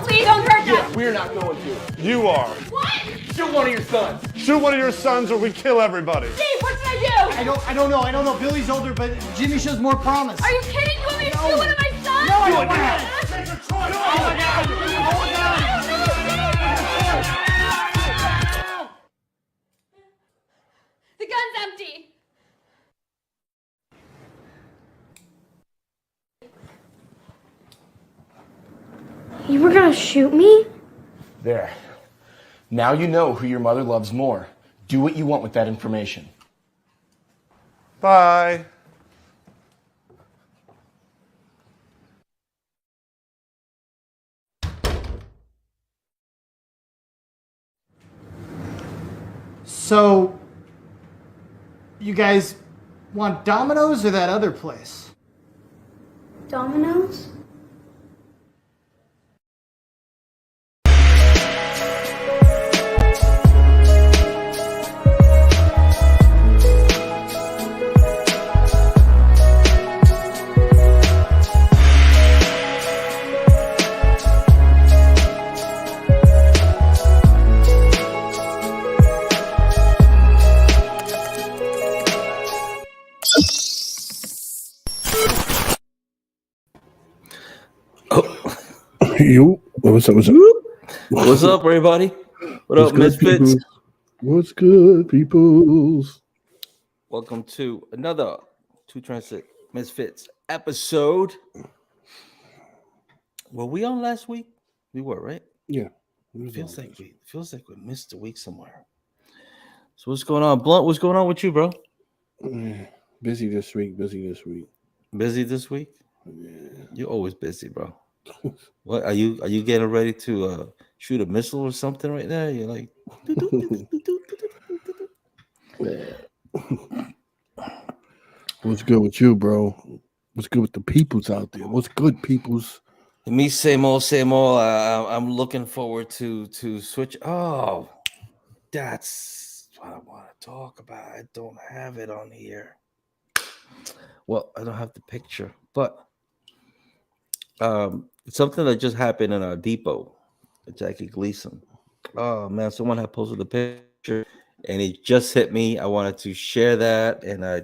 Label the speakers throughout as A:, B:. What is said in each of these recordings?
A: Please don't hurt them.
B: Yeah, we're not going to.
C: You are.
A: What?
B: Shoot one of your sons.
C: Shoot one of your sons or we kill everybody.
A: Steve, what should I do?
D: I don't know. Billy's older, but Jimmy shows more promise.
A: Are you kidding? You want me to shoot one of my sons?
D: No, I don't
A: want
D: want
A: to.
C: Take your choice.
A: The gun's empty.
E: You were gonna shoot me?
B: There. Now you know who your mother loves more. Do what you want with that information.
C: Bye.
D: So, you guys want Domino's or that other place?
E: Domino's?
F: Yo, what's up?
G: What's up, everybody? What up, Misfits?
F: What's good, peoples?
G: Welcome to another Transit Misfits episode. Were we on last week? We were, right?
F: Yeah.
G: Feels like we missed a week somewhere. So what's going on, Blunt? What's going on with you, bro?
F: Busy this week.
G: Busy this week?
F: Yeah.
G: You're always busy, bro. What are you getting ready to shoot a missile or something right now? You're like
F: What's good with you, bro? What's good with the peoples out there? What's good, peoples?
G: me, same old. I'm looking forward to switch. Oh, that's what I want to talk about. I don't have it on here. Well, I don't have the picture, but it's something that just happened in our depot, Jackie Gleason. Oh man, someone had posted the picture and it just hit me. I wanted to share that and I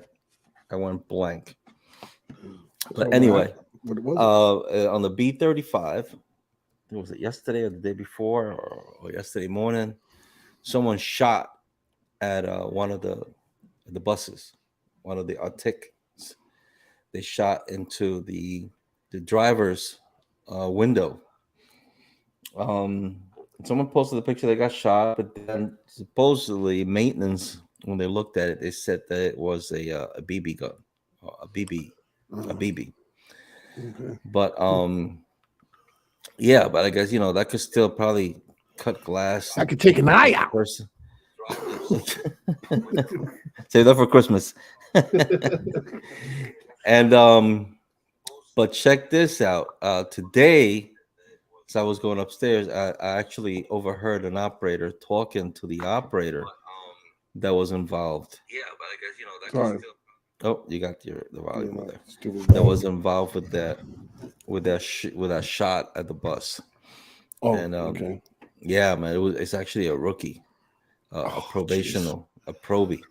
G: went blank. But anyway,
F: what was it?
G: On the B-35, was it yesterday or the day before or yesterday morning? Someone shot at one of the buses, one of the Arctics. They shot into the driver's window. Someone posted the picture. They got shot, but then supposedly maintenance, when they looked at it, they said that it was a BB gun, a BB.
F: Okay.
G: But yeah, but I guess that could still probably cut glass.
F: I could take an eye out.
G: Person. Save that for Christmas. And but check this out. Today, as I was going upstairs, I actually overheard an operator talking to the operator that was involved. Yeah, but I guess that can still. Oh, you got the volume there. That was involved with that shot at the bus.
F: Oh,
G: and
F: okay.
G: Yeah, man, it's actually a rookie, a probational, geez.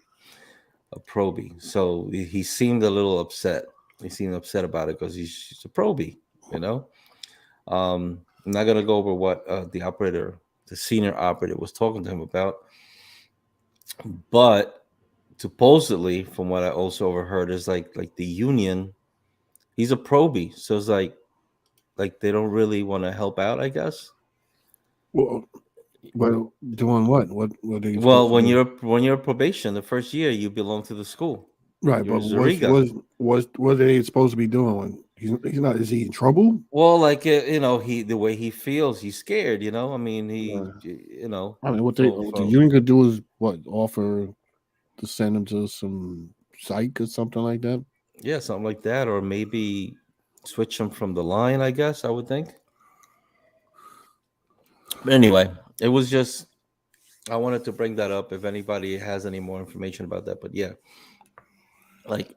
G: a probie. So he seemed a little upset. He seemed upset about it because he's a probie, I'm not gonna go over what the senior operator was talking to him about, but supposedly, from what I also overheard, is like the union, he's a probie, so it's like they don't really want to help out, I guess.
F: Well, doing what? What are they?
G: Well, when you're probation, the first year you belong to the school,
F: right?
G: You're
F: But what are they supposed to be doing? He's not. Is he in trouble?
G: Well, like the way he feels, he's scared. I mean,
F: what the union could do is offer to send him to some psych or something like that.
G: Yeah, something like that, or maybe switch him from the line. I guess I would think. But anyway, it was just I wanted to bring that up. If anybody has any more information about that, but yeah, like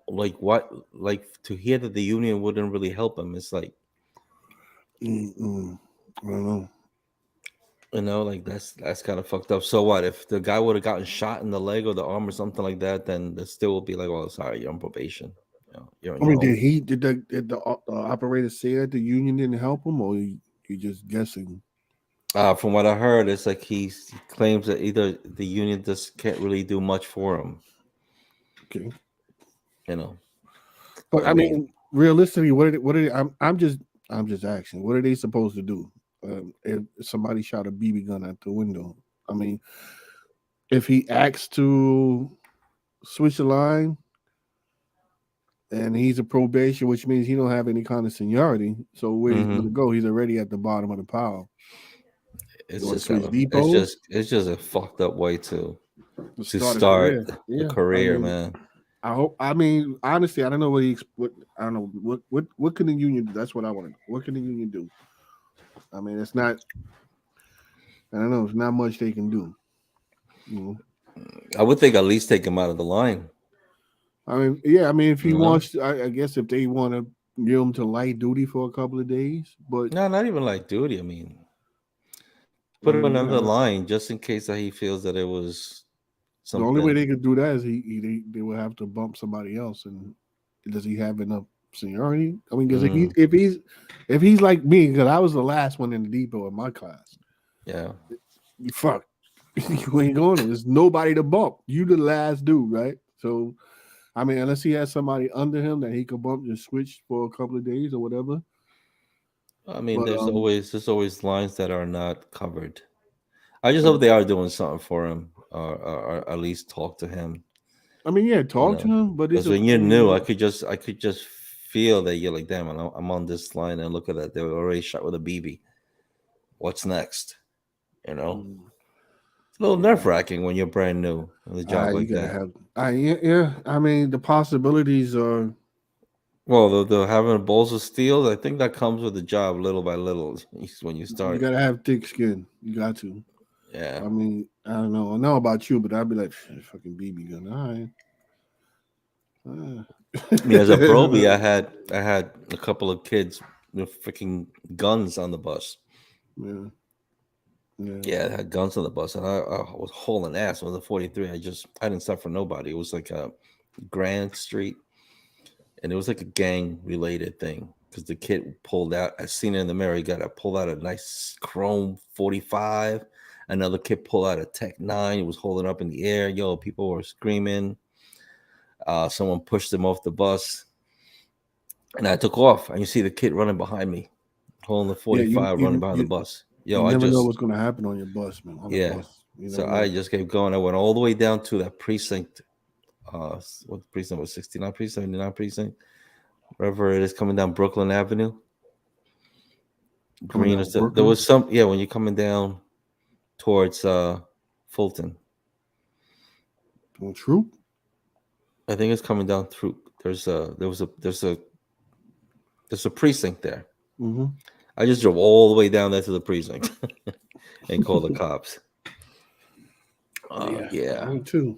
G: to hear that the union wouldn't really help him. It's like
F: I don't know.
G: You know, like that's kind of fucked up. So what if the guy would have gotten shot in the leg or the arm or something like that? Then it still would be like, well, sorry, you're on probation. You know, you're on
F: I
G: your
F: mean,
G: own.
F: did the operator say that the union didn't help him, or you just guessing?
G: From what I heard, it's like he claims that either the union just can't really do much for him.
F: Okay,
G: You know,
F: but
G: I
F: I
G: mean,
F: mean, realistically, what are they? I'm just asking. What are they supposed to do if somebody shot a BB gun at the window? I mean, if he asks to switch the line and he's a probation, which means he don't have any kind of seniority. So where he's going to go? He's already at the bottom of the pile.
G: it's
F: Going to
G: just
F: switch
G: kind of
F: depots
G: it's just a fucked up way to
F: start a
G: start
F: career.
G: a
F: Yeah,
G: career,
F: I mean,
G: man.
F: I hope. I mean, honestly, I don't know I don't know what can the union do? That's what I want to know. What can the union do? I mean, it's not. I don't know. It's not much they can do. You know?
G: I would think at least take him out of the line.
F: I mean, yeah. I mean, if he
G: You know?
F: wants, I guess if they want to give him to light duty for a couple of days, but
G: No, not even like duty. I mean, put him another line just in case that he feels that it was
F: the only way
G: something.
F: they could do that is they would have to bump somebody else. And does he have enough seniority? I mean, because if he's like me, because I was the last one in the depot in my class.
G: Yeah.
F: Fuck, you ain't going. There's nobody to bump. You the last dude, right? So, I mean, unless he has somebody under him that he could bump and switch for a couple of days or whatever.
G: I mean,
F: But,
G: there's always lines that are not covered. I just hope they are doing something for him, or at least talk to him.
F: I mean, yeah, talk to him, but
G: because when you're new, I could just feel that you're like, damn, I'm on this line, and look at that, they were already shot with a BB. What's next? You know, it's a little nerve wracking when you're brand new on a job like that.
F: Yeah. I mean, the possibilities are.
G: Well, the having balls of steel, I think that comes with the job little by little when you start.
F: You gotta have thick skin. You got to.
G: Yeah.
F: I mean, I don't know. I know about you, but I'd be like, fucking BB gun. All right.
G: I mean, as a probie, I had a couple of kids with freaking guns on the bus. Yeah, I had guns on the bus, and I was hauling ass. It was a 43. I didn't stop for nobody. It was like a Grand Street, and it was like a gang related thing because the kid pulled out. I seen it in the mirror. He pulled out a nice chrome 45. Another kid pulled out a Tech 9. He was holding up in the air. Yo, people were screaming. Someone pushed him off the bus, and I took off. And you see the kid running behind me, holding the 45, running behind the bus. Yo,
F: you never know what's going to happen on your bus, man.
G: The bus. So I just kept going. I went all the way down to that precinct. What precinct was 69 precinct, 79 precinct, wherever it is, coming down Brooklyn Avenue. Green. There was some. Yeah, when you're coming down towards Fulton.
F: Troop.
G: I think it's coming down through. There's a precinct there.
F: Mm-hmm.
G: I just drove all the way down there to the precinct and called the cops. Yeah.
F: Me too.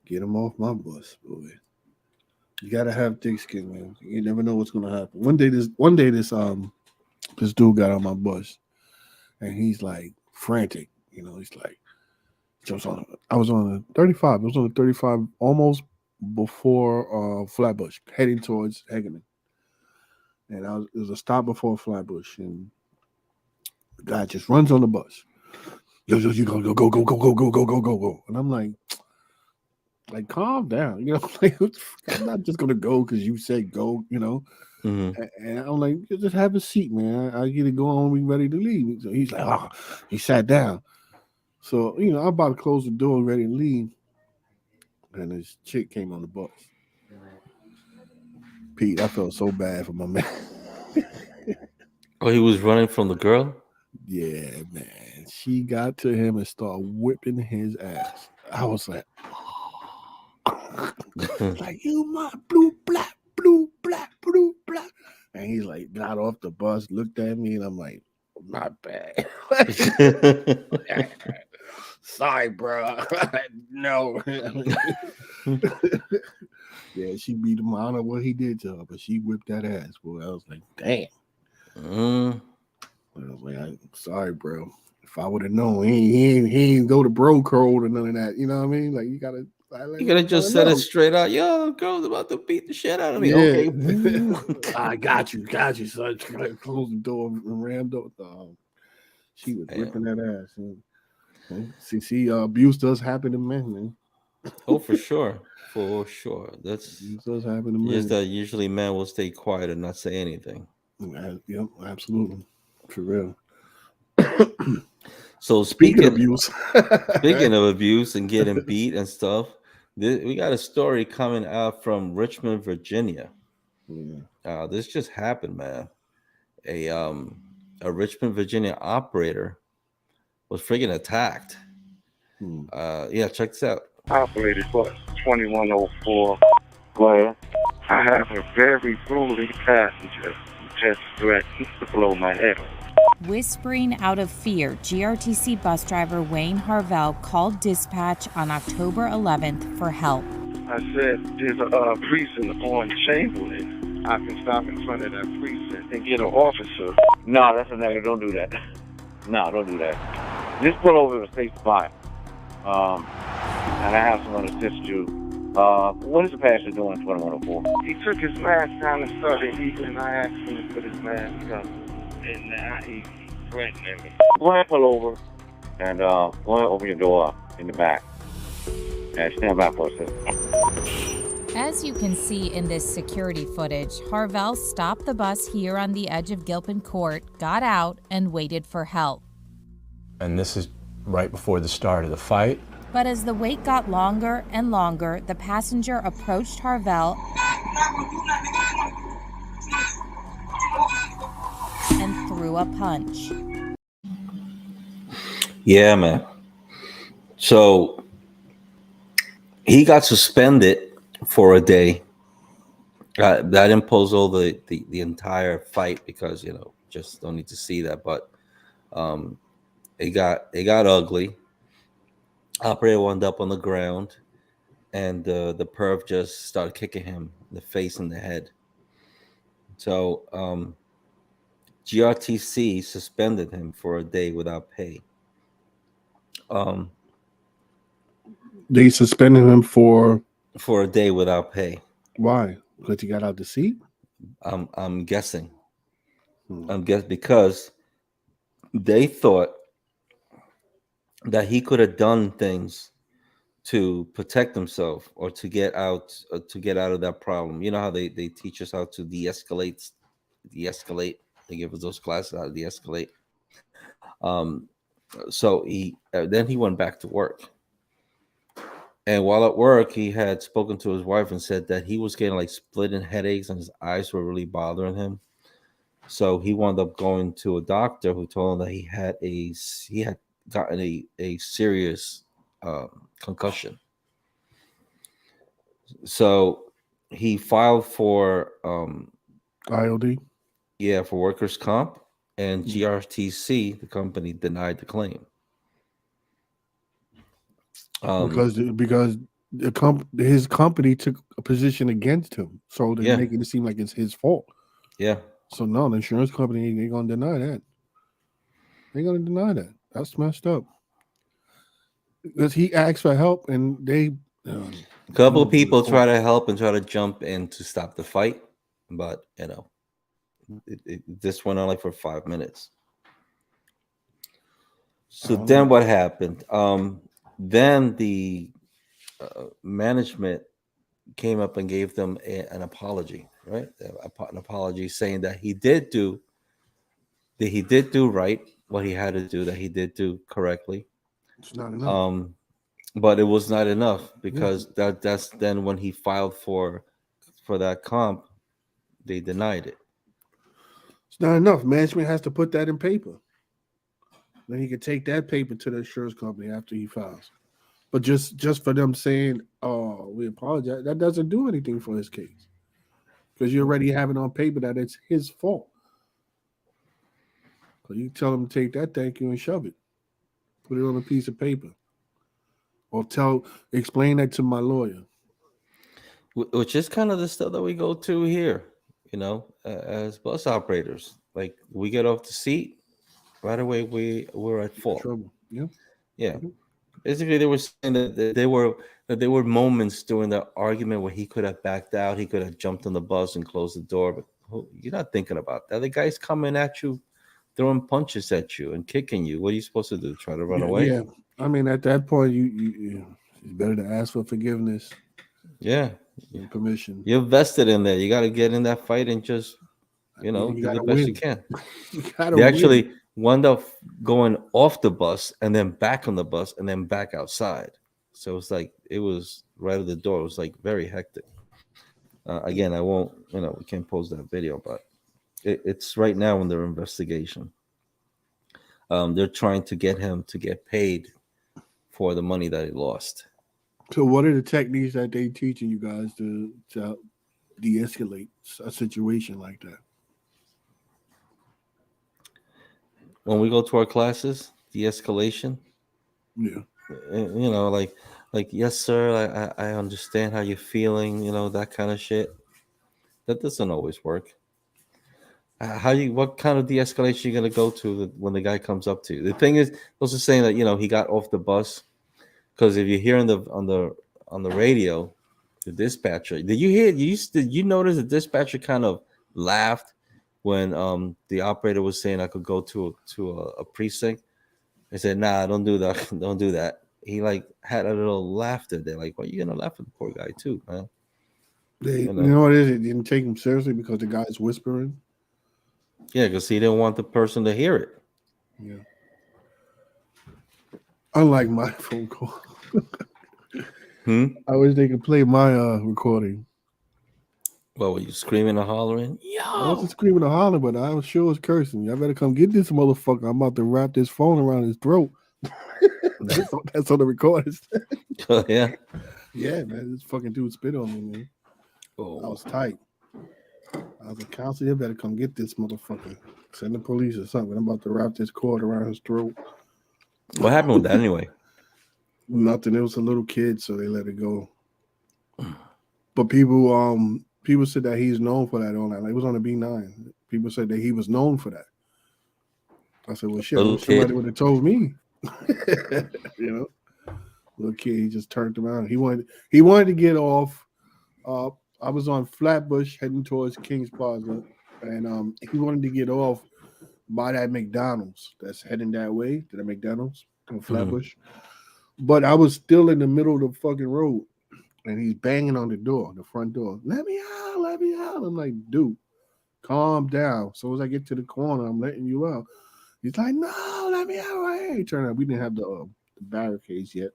F: Get him off my bus, boy. You gotta have thick skin, man. You never know what's gonna happen. One day this dude got on my bus, and he's like frantic. You know, he's like, I was on a 35. I was on a 35 almost before Flatbush, heading towards Hagerman. And it was a stop before Flatbush, and the guy just runs on the bus. Yo, you go. And I'm like, calm down. You know, like, I'm not just gonna go because you said go. You know, and I'm like, just have a seat, man. I get to go on. We ready to leave. So he's like, he sat down. So I'm about to close the door, ready to leave, and this chick came on the bus. Pete, I felt so bad for my man.
G: Oh, he was running from the girl?
F: Yeah, man. She got to him and started whipping his ass. I was like, like, you my blue, black. And he's like, got off the bus, looked at me, and I'm like, not bad. Sorry, bro. No. Yeah, she beat him. I don't know what he did to her, but she whipped that ass, boy. I was like, damn. I was like, like, sorry, bro. If I would have known, he ain't go to bro code or none of that. You know what I mean? Like, you gotta
G: just said it straight out. Yo, the girl's about to beat the shit out of me.
F: Yeah.
G: Okay.
F: I got you. So I tried to close the door and rammed up. She was ripping that ass. And see, abuse does happen to men, man.
G: Oh, for sure. That's
F: Abuse does happen to men.
G: just that usually men will stay quiet and not say anything.
F: Yep, absolutely. For real.
G: So
F: Speaking of abuse.
G: speaking of abuse and getting beat and stuff, we got a story coming out from Richmond, Virginia.
F: Yeah.
G: This just happened, man. A Richmond, Virginia operator was friggin' attacked. Yeah, check this out.
H: Operated bus 2104. Go ahead. I have a very ruling passenger who just threatened to blow my head off.
I: Whispering out of fear, GRTC bus driver Wayne Harvell called dispatch on October 11th for help.
H: I said, there's a precinct on Chamberlain. I can stop in front of that precinct and get an officer.
J: No, that's a negative. Don't do that. No, don't do that. Just pull over to a safe spot. And I have someone assist you. What is the passenger doing in 2104?
H: He took his mask down and started eating, and I asked him to put his mask up. And now he's threatening me.
J: Go ahead, pull over, and go ahead, open your door in the back. And stand by for a second.
I: As you can see in this security footage, Harvell stopped the bus here on the edge of Gilpin Court, got out, and waited for help.
K: And this is right before the start of the fight.
I: But as the wait got longer and longer, the passenger approached Harvell and threw a punch.
G: Yeah, man. So he got suspended for a day. That didn't pose all the entire fight because, just don't need to see that. But it got ugly. Operator wound up on the ground, and the perv just started kicking him in the face and the head. So GRTC suspended him for a day without pay.
F: They suspended him for
G: a day without pay.
F: Why? Because he got out the seat?
G: I'm guessing. Because they thought that he could have done things to protect himself or to get out of that problem. You know how they teach us how to de-escalate. They give us those classes how to de-escalate. So then he went back to work. And while at work, he had spoken to his wife and said that he was getting like splitting headaches and his eyes were really bothering him. So he wound up going to a doctor who told him that he had gotten a serious concussion. So he filed for
F: IOD.
G: Yeah, for workers' comp, and GRTC, the company, denied the claim.
F: Because his company took a position against him, so they're making it seem like it's his fault.
G: Yeah.
F: So no, the insurance company ain't gonna deny that. They're gonna deny that. That's messed up. Because he asked for help, and they
G: a couple of people try to help and try to jump in to stop the fight, but this went on like for 5 minutes. So then what happened? Then the management came up and gave them an apology, right? An apology saying that he did do right what he had to do, that he did do correctly.
F: It's not enough.
G: But it was not enough because that's then when he filed for that comp, they denied it.
F: It's not enough. Management has to put that in paper. Then he can take that paper to the insurance company after he files. But just for them saying, "Oh, we apologize," that doesn't do anything for his case because you already have it on paper that it's his fault. So you tell him to take that thank you and shove it, put it on a piece of paper, or explain that to my lawyer.
G: Which is kind of the stuff that we go to here, as bus operators. Like we get off the seat, Right away, we were at fault.
F: Trouble. Yeah.
G: Yeah. Basically, they were saying that there were moments during the argument where he could have backed out, he could have jumped on the bus and closed the door, but you're not thinking about that. The guy's coming at you, throwing punches at you and kicking you. What are you supposed to do? Try to run away?
F: Yeah. I mean, at that point, it's better to ask for forgiveness.
G: Yeah.
F: And permission.
G: You're vested in there. You got to get in that fight and just, do the best you can. They actually wound up going off the bus and then back on the bus and then back outside. So it's like it was right at the door. It was like very hectic. Again, I won't, we can't post that video, but it's right now in their investigation. They're trying to get him to get paid for the money that he lost.
F: So, what are the techniques that they teaching you guys to de-escalate a situation like that?
G: When we go to our classes, de-escalation.
F: Yeah.
G: Like yes, sir. I understand how you're feeling. That kind of shit. That doesn't always work. What kind of de-escalation you gonna go to when the guy comes up to you? The thing is, also saying that he got off the bus, because if you hear on the radio, the dispatcher, did you notice the dispatcher kind of laughed when the operator was saying I could go to a precinct? They said, nah, don't do that. Don't do that. He had a little laughter there. Like, well, you're gonna laugh at the poor guy too, man.
F: You know what it is? It didn't take him seriously because the guy's whispering.
G: Yeah, because he didn't want the person to hear it.
F: Yeah. Unlike my phone call. I wish they could play my recording.
G: Well, were you screaming or hollering? Yo!
F: I wasn't screaming or hollering, but I was sure was cursing. Y'all better come get this motherfucker. I'm about to wrap this phone around his throat. That's on the recording.
G: Oh, yeah?
F: Yeah, man. This fucking dude spit on me, man.
G: Oh.
F: I was tight. I was like, counselor, you better come get this motherfucker. Send the police or something. I'm about to wrap this cord around his throat.
G: What happened with that anyway?
F: Nothing. It was a little kid, so they let it go. But people said that he's known for that online. It was on the B9. People said that he was known for that. I said, well, shit, somebody would have told me. Little kid, he just turned around. He wanted to get off. I was on Flatbush heading towards Kings Plaza, and he wanted to get off by that McDonald's that's heading that way to the McDonald's on Flatbush. But I was still in the middle of the fucking road, and he's banging on the door, the front door. Let me out, let me out. I'm like, dude, calm down. So as I get to the corner, I'm letting you out. He's like, no, let me out right here. He turned out, we didn't have the barricades yet.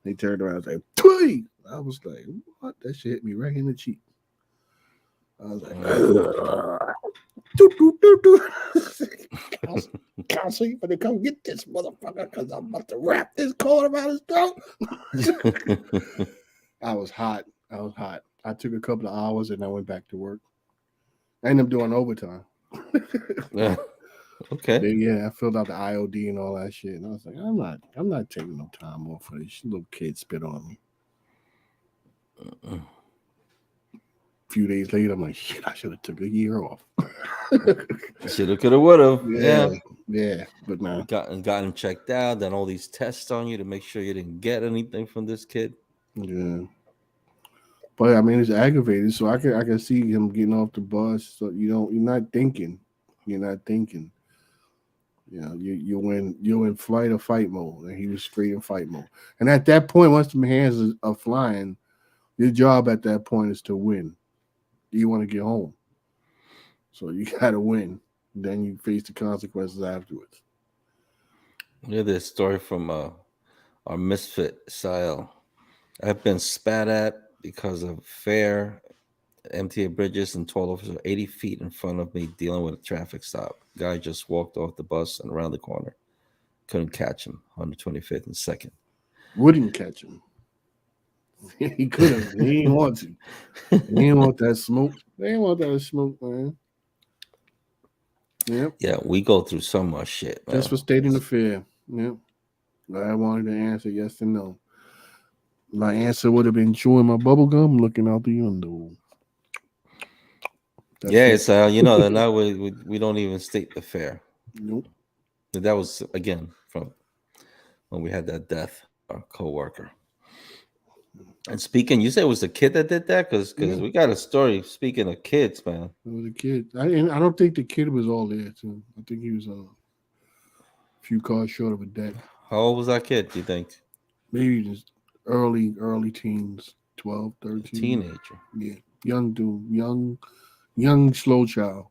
F: He turned around and said, Twee! I was like, what? That shit hit me right in the cheek. I was like, Counselor, you better come get this motherfucker because I'm about to wrap this cord around his throat. I was hot. I took a couple of hours and I went back to work. I ended up doing overtime.
G: Yeah. Okay.
F: Then, yeah, I filled out the IOD and all that shit. And I was like, I'm not taking no time off for this little kid spit on me. A few days later, I'm like, shit, I should have took a year off.
G: Shoulda, coulda, woulda.
F: Yeah. But now
G: got him checked out, done all these tests on you to make sure you didn't get anything from this kid.
F: Yeah. But I mean, it's aggravated, so I can see him getting off the bus. So you're not thinking. You're in flight or fight mode, and he was straight in fight mode. And at that point, once the hands are flying, your job at that point is to win. You want to get home, so you got to win. Then you face the consequences afterwards.
G: Yeah, this story from our misfit Sile. I've been spat at because of fare, MTA bridges, and toll officers 80 feet in front of me dealing with a traffic stop. Guy just walked off the bus and around the corner. Couldn't catch him. 125th and 2nd.
F: Wouldn't catch him. He could have. He didn't want to. He didn't want that smoke. They didn't want that smoke, man. Yep.
G: Yeah, we go through so much shit, man.
F: Just for stating the fear. Yep. I wanted to answer yes and no. My answer would have been chewing my bubble gum, looking out the window.
G: That's it's that now we don't even state the fare.
F: Nope.
G: That was again from when we had that death, our coworker. And speaking, you said it was the kid that did that, because
F: Yeah.
G: we got a story. Speaking of kids, man,
F: It was a kid. And I don't think the kid was all there. Too. I think he was a few cars short of a death.
G: how old was that kid? Do you think?
F: Maybe just early teens, 12, 13.
G: A teenager.
F: Yeah, young dude, young slow child.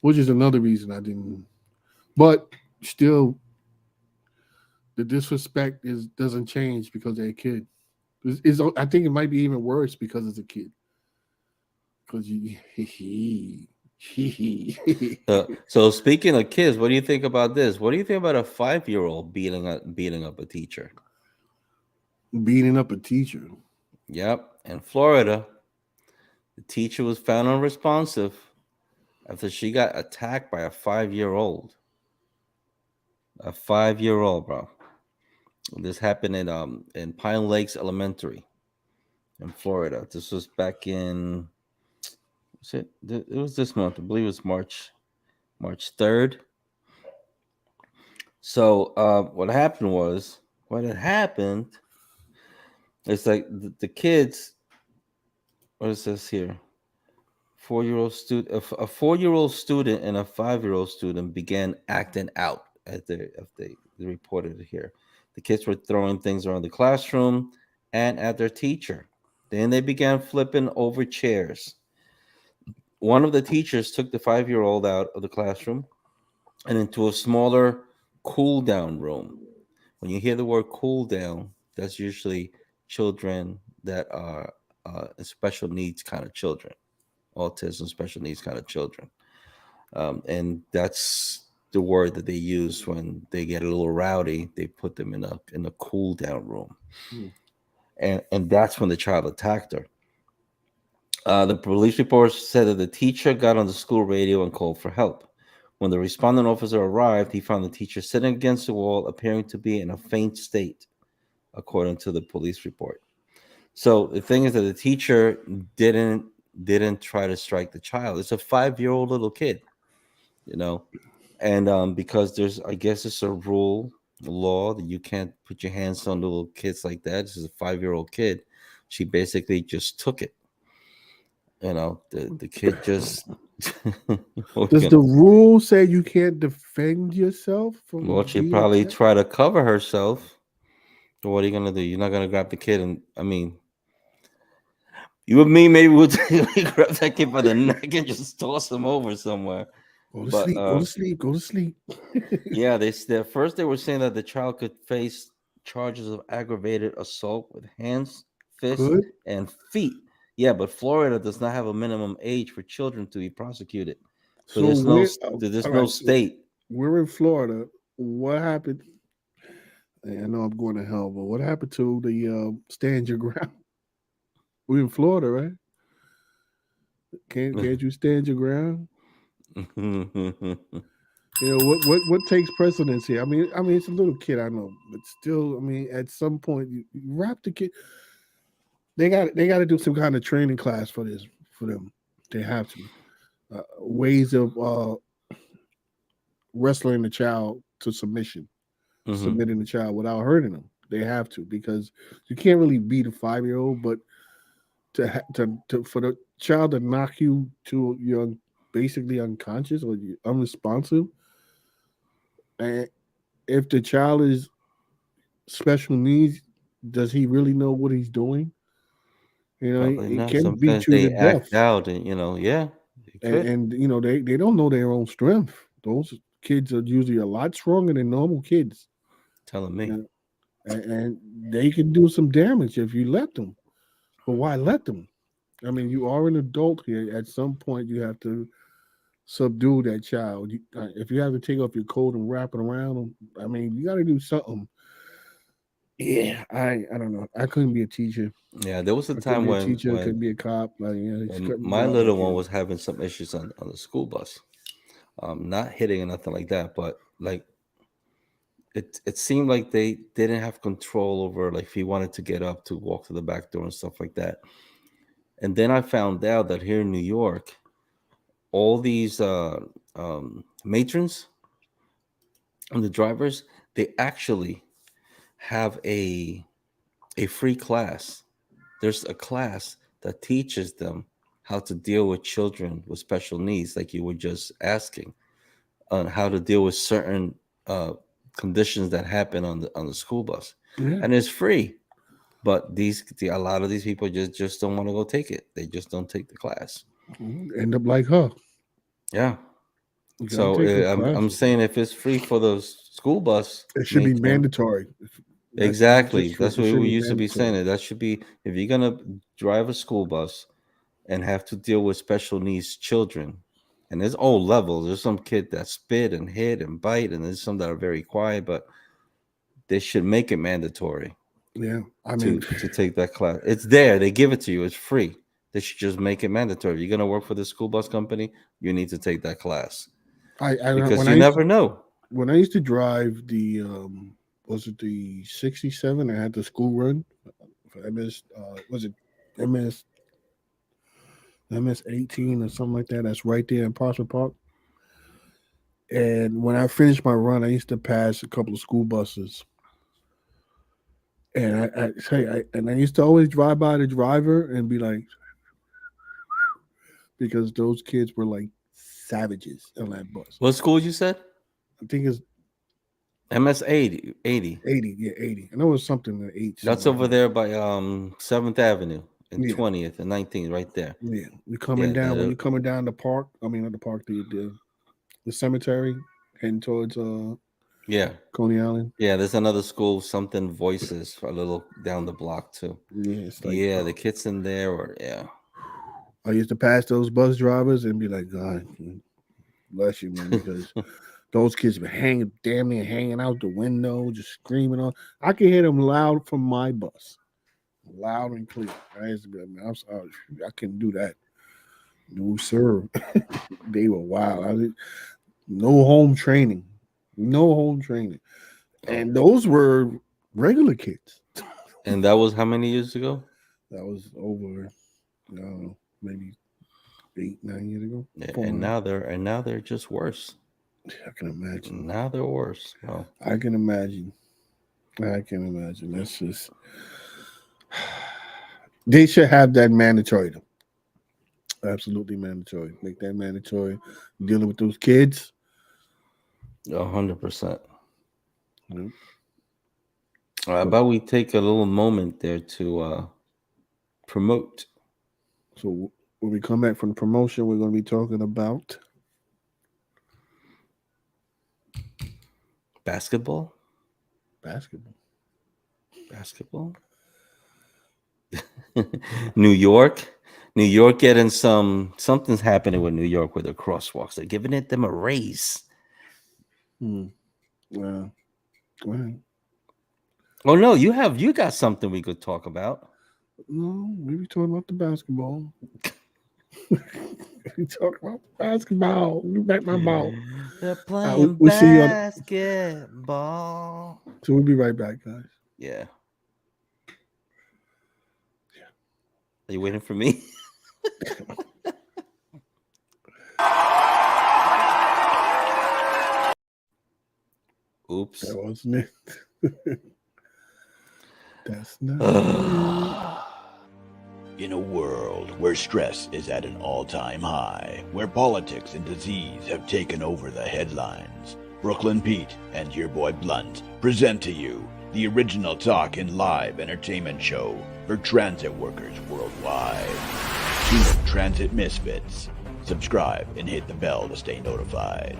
F: Which is another reason I didn't. But still, the disrespect doesn't change because they're a kid. I think it might be even worse because it's a kid. Because
G: So speaking of kids, what do you think about this? What do you think about a 5-year-old beating up a teacher?
F: Beating up a teacher.
G: Yep, in Florida, the teacher was found unresponsive after she got attacked by a 5-year-old. A 5-year-old, bro. This happened in Pine Lakes Elementary in Florida. This was back in it was this month. I believe it was March 3rd. So what had happened is like the kids, what is this here? 4-year-old student, a 4-year-old student and a 5-year-old student began acting out as they reported it here. The kids were throwing things around the classroom and at their teacher. Then they began flipping over chairs. One of the teachers took the 5-year-old out of the classroom and into a smaller cool down room. When you hear the word cool down, that's usually children that are special needs kind of children, autism, special needs kind of children. And that's the word that they use when they get a little rowdy. They put them in a cool down room. And that's when the child attacked her. The police report said that the teacher got on the school radio and called for help. When the responding officer arrived, he found the teacher sitting against the wall, appearing to be in a faint state, according to the police report. So the thing is that the teacher didn't try to strike the child. It's a 5-year-old little kid, and because I guess it's a law that you can't put your hands on little kids like that. This is a 5-year-old kid. She basically just took it. The kid just.
F: Does the rule say you can't defend yourself?
G: Well, she probably tried to cover herself. So what are you gonna do? You're not gonna grab the kid, and I mean, you and me maybe would grab that kid by the neck and just toss him over somewhere.
F: Go to sleep.
G: Yeah, at first they were saying that the child could face charges of aggravated assault with hands, fists, and feet. Yeah, but Florida does not have a minimum age for children to be prosecuted. So there's no state.
F: We're in Florida. What happened? I know I'm going to hell, but what happened to the stand your ground? We're in Florida, right? Can't you stand your ground? What takes precedence here? I mean, it's a little kid, I know, but still, I mean, at some point, you wrap the kid. They got to do some kind of training class for them. They have to ways of wrestling the child to submission, submitting the child without hurting them. They have to, because you can't really beat a 5-year-old, but for the child to knock you to you're basically unconscious or unresponsive, and if the child is special needs, does he really know what he's doing? He can beat you to death.
G: Act out, and yeah.
F: And they don't know their own strength. Those kids are usually a lot stronger than normal kids.
G: Telling me.
F: And they can do some damage if you let them. But why let them? I mean, you are an adult here. At some point, you have to subdue that child. If you have to take off your coat and wrap it around them, I mean, you got to do something. Yeah, I don't know. I couldn't be a teacher.
G: Yeah, there was a time when
F: teacher could be a cop.
G: My little one was having some issues on the school bus, not hitting or nothing like that, but like it seemed like they didn't have control over, like, if he wanted to get up to walk to the back door and stuff like that. And then I found out that here in New York, all these matrons And the drivers, they actually have a free class. There's a class that teaches them how to deal with children with special needs, like you were just asking, on how to deal with certain conditions that happen on the school bus, and it's free. But a lot of these people just don't want to go take it. They just don't take the class.
F: End up like her.
G: Yeah.
F: You gotta
G: So
F: take the
G: I'm
F: classes.
G: saying if it's free for the school bus,
F: It should be
G: make them-
F: mandatory.
G: Exactly.
F: Just
G: That's
F: it
G: what
F: should
G: we
F: be
G: used to be saying.
F: mandatory.
G: That should be, if you're gonna drive a school bus and have to deal with special needs children, and there's all levels. There's some kid that spit and hit and bite, and there's some that are very quiet, but they should make it mandatory.
F: Yeah, I mean,
G: to take that class. It's there. They give it to you. It's free. They should just make it mandatory. If you're gonna work for the school bus company, you need to take that class. Because you never know.
F: When I used to drive the was it the 67? I had the school run for MS. Was it MS 18 or something like that? That's right there in Parsons Park. And when I finished my run, I used to pass a couple of school buses. And I used to always drive by the driver and be like, because those kids were like savages on that bus.
G: What school you said?
F: I think it's
G: MS 80.
F: 80, yeah, 80. I know it was something like 8.
G: That's over there by 7th Avenue and 20th and 19th, right there.
F: Yeah, you're coming down when you're coming down the park. I mean, not the park, the cemetery, heading towards Coney Island.
G: Yeah, there's another school, something Voices, a little down the block too.
F: Yeah, it's like,
G: the kids in there, or
F: I used to pass those bus drivers and be like, God, bless you, man, because those kids were damn near hanging out the window, just screaming on. I could hear them loud from my bus, loud and clear. I used to be like, man, I'm sorry, I couldn't do that. No, sir. They were wild. No home training. And those were regular kids.
G: And that was how many years ago?
F: That was over, I don't know, maybe 8-9 years ago.
G: Yeah, and now they're just worse.
F: I can imagine.
G: Now they're worse. Well,
F: I can imagine. That's just. They should have that mandatory. Absolutely mandatory. Make that mandatory. Dealing with those kids.
G: 100%. How about we take a little moment there to promote?
F: So when we come back from the promotion, we're going to be talking about
G: basketball. New York getting something's happening with New York with the crosswalks. They're giving them a raise.
F: Well, go ahead.
G: Oh no, you got something we could talk about.
F: No, we be talking about the basketball. We talk about basketball. You back my ball.
G: They're playing
F: we'll see you
G: basketball.
F: So we'll be right back, guys.
G: Yeah. Are you waiting for me? Oops.
F: That wasn't it. That's not.
L: In a world where stress is at an all-time high, where politics and disease have taken over the headlines, Brooklyn Pete and your boy Blunt present to you the original talk and live entertainment show for transit workers worldwide. Tune in Transit Misfits. Subscribe and hit the bell to stay notified.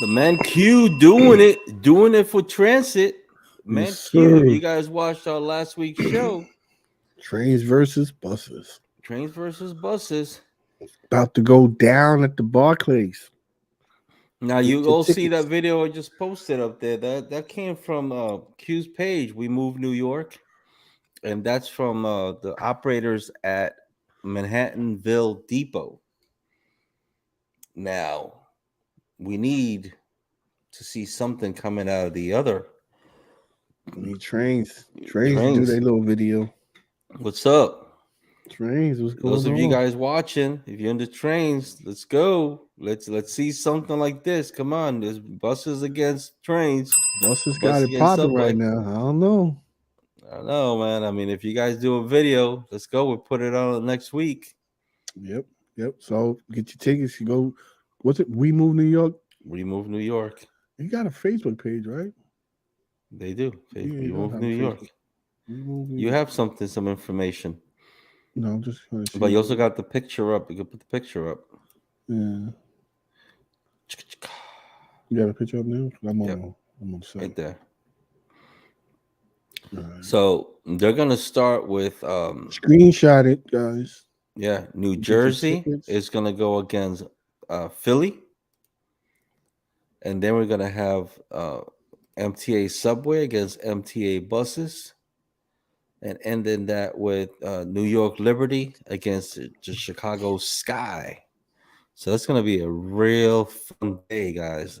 G: The man Q doing it for Transit. Man
F: Yes,
G: Q, if
F: sir.
G: you guys watched our last week's show,
F: Trains versus buses.
G: Trains versus buses.
F: About to go down at the Barclays.
G: Now
F: Get
G: you
F: your
G: all see
F: tickets.
G: that video I just posted up there. That came from Q's page. We Move New York, and that's from the operators at Manhattanville Depot. Now we need to see something coming out of the other
F: I need trains to do their little video.
G: What's up?
F: Trains, what's going
G: Those
F: on?
G: of you guys watching, if you're in the trains, let's go. Let's see something like this. Come on, there's buses against trains.
F: Buses
G: Bus
F: got it
G: against
F: popping
G: subway.
F: right now. I don't know.
G: I know, man. I mean, if you guys do a video, let's go. We'll put it on next week.
F: Yep. So get your tickets. You go. What's it? We Move New York.
G: We Move New York.
F: You got a Facebook page, right?
G: They do.
F: Yeah,
G: We Move New York.
F: We Move New
G: You
F: York.
G: have some information.
F: No, I'm just going to see.
G: But you also got the picture up. You can put the picture up.
F: Yeah. You got a picture up now? I'm on the site.
G: Right there.
F: Right.
G: So they're gonna start with
F: Screenshot it, guys.
G: Yeah, New Jersey is gonna go against Philly, and then we're gonna have MTA subway against MTA buses, and ending that with New York Liberty against the Chicago Sky. So that's gonna be a real fun day, guys.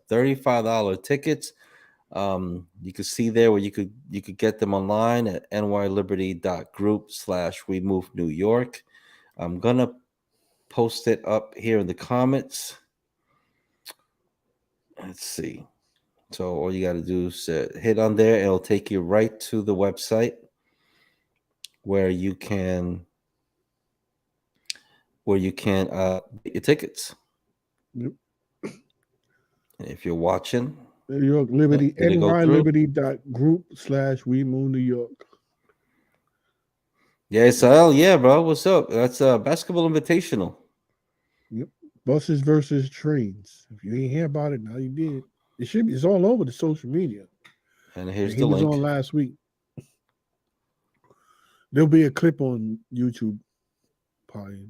G: $35 tickets. You can see there where you could get them online at nyliberty.group/WeMoveNewYork. I'm gonna post it up here in the comments. Let's see. So all you got to do is hit on there. It'll take you right to the website where you can get your tickets.
F: Yep.
G: And if you're watching,
F: New York Liberty, nyliberty.group/WeMoveNewYork.
G: Yeah, Sal. Yeah, bro. What's up? That's a basketball invitational.
F: Yep. Buses versus trains. If you ain't hear about it, now you did. It's all over the social media.
G: And here's
F: he
G: the
F: was
G: link.
F: on last week. There'll be a clip on YouTube probably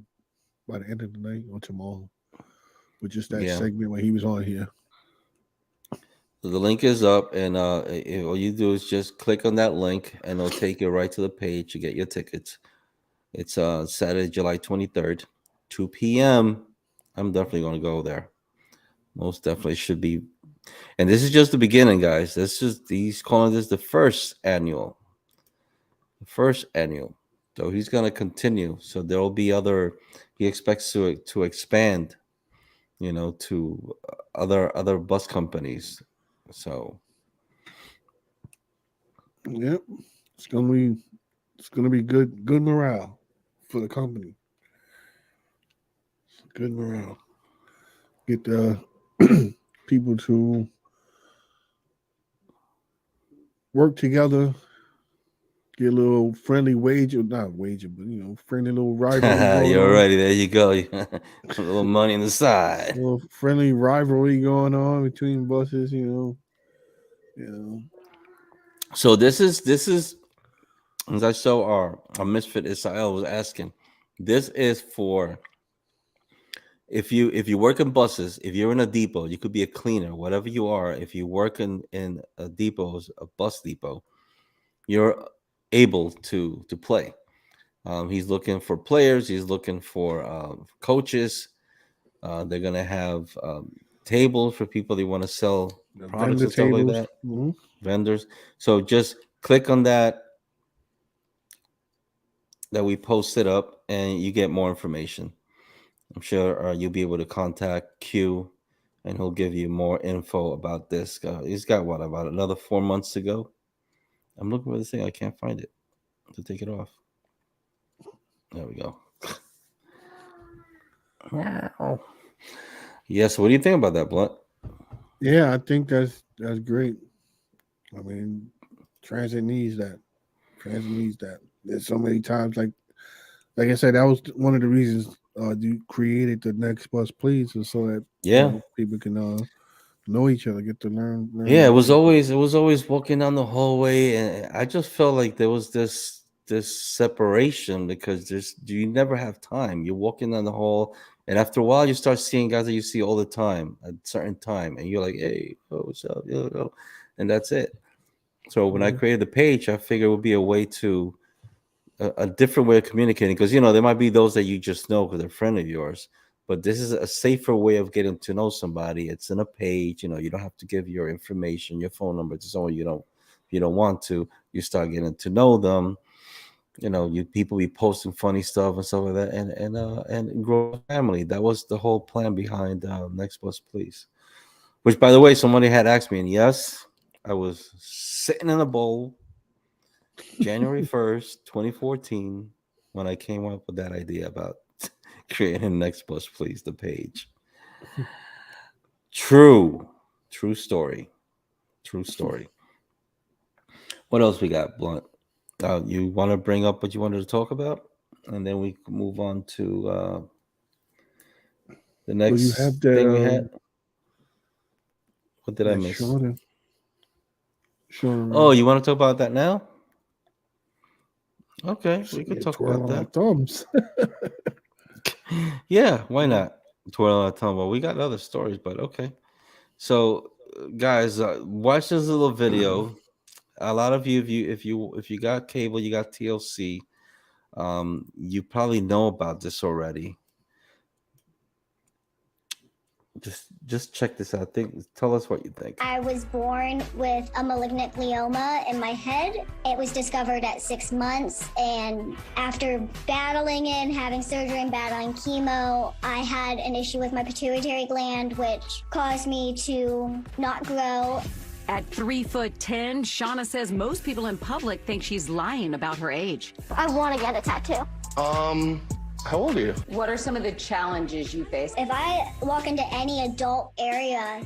F: by the end of the night or tomorrow with just that segment where he was on here.
G: So the link is up, and all you do is just click on that link, and it'll take you right to the page to get your tickets. It's Saturday, July 23rd, 2 p.m. I'm definitely going to go there. Most definitely should be. And this is just the beginning, guys. He's calling this the first annual. The first annual. So he's going to continue. So there will be he expects to expand, to other bus companies. So
F: yep, it's gonna be good morale for the company. Good morale. Get the people to work together. Get a little friendly friendly little rivalry.
G: You're ready. There you go. A little money on the side.
F: A little friendly rivalry going on between buses,
G: So this is as I saw our misfit Israel was asking. This is for if you work in buses, if you're in a depot, you could be a cleaner, whatever you are. If you work in a bus depot, you're able to play. He's looking for players. He's looking for coaches. They're gonna have tables for people that want to sell products and stuff like that.
F: Mm-hmm.
G: Vendors. So just click on that we posted up, and you get more information. I'm sure you'll be able to contact Q, and he'll give you more info about this. He's got about another 4 months to go. I'm looking for this thing. I can't find it to take it off. There we go. Wow. Yes. What do you think about that, Blunt?
F: Yeah, I think that's great. I mean, transit needs that. There's so many times, like I said, that was one of the reasons you created the Next Bus Please, so that people can know each other, get to learn.
G: Yeah, it
F: know
G: was
F: each other.
G: always walking down the hallway, and I just felt like there was this separation because you never have time. You're walking down the hall, and after a while, you start seeing guys that you see all the time at a certain time, and you're like, "Hey, oh, what's up?" And that's it. So when I created the page, I figured it would be a way to a different way of communicating, because there might be those that you just know because they're a friend of yours, but this is a safer way of getting to know somebody. It's in a page. You don't have to give your information, your phone number to someone you don't want to. You start getting to know them. People be posting funny stuff and stuff like that, and grow a family. That was the whole plan behind Next Bus Please. Which, by the way, somebody had asked me, and yes, I was sitting in a bowl January 1st, 2014, when I came up with that idea about creating Next Bus Please, the page. True story. True story. What else we got, Blunt? You want to bring up what you wanted to talk about? And then we can move on to the next
F: you have
G: thing we had. What did I miss?
F: Shauna.
G: Oh, you want to talk about that now? Okay, we could talk about that.
F: Thumbs.
G: Yeah, why not? Twirl our thumb. Well, we got other stories, but okay. So, guys, watch this little video. A lot of you, if you got cable, you got TLC, you probably know about this already. Just check this out. Tell us what you think.
M: I was born with a malignant glioma in my head. It was discovered at 6 months, and after battling it, having surgery and battling chemo, I had an issue with my pituitary gland, which caused me to not grow.
N: At 3'10", Shauna says most people in public think she's lying about her age.
M: I want to get a tattoo.
B: How old are you?
N: What are some of the challenges you face?
M: If I walk into any adult area,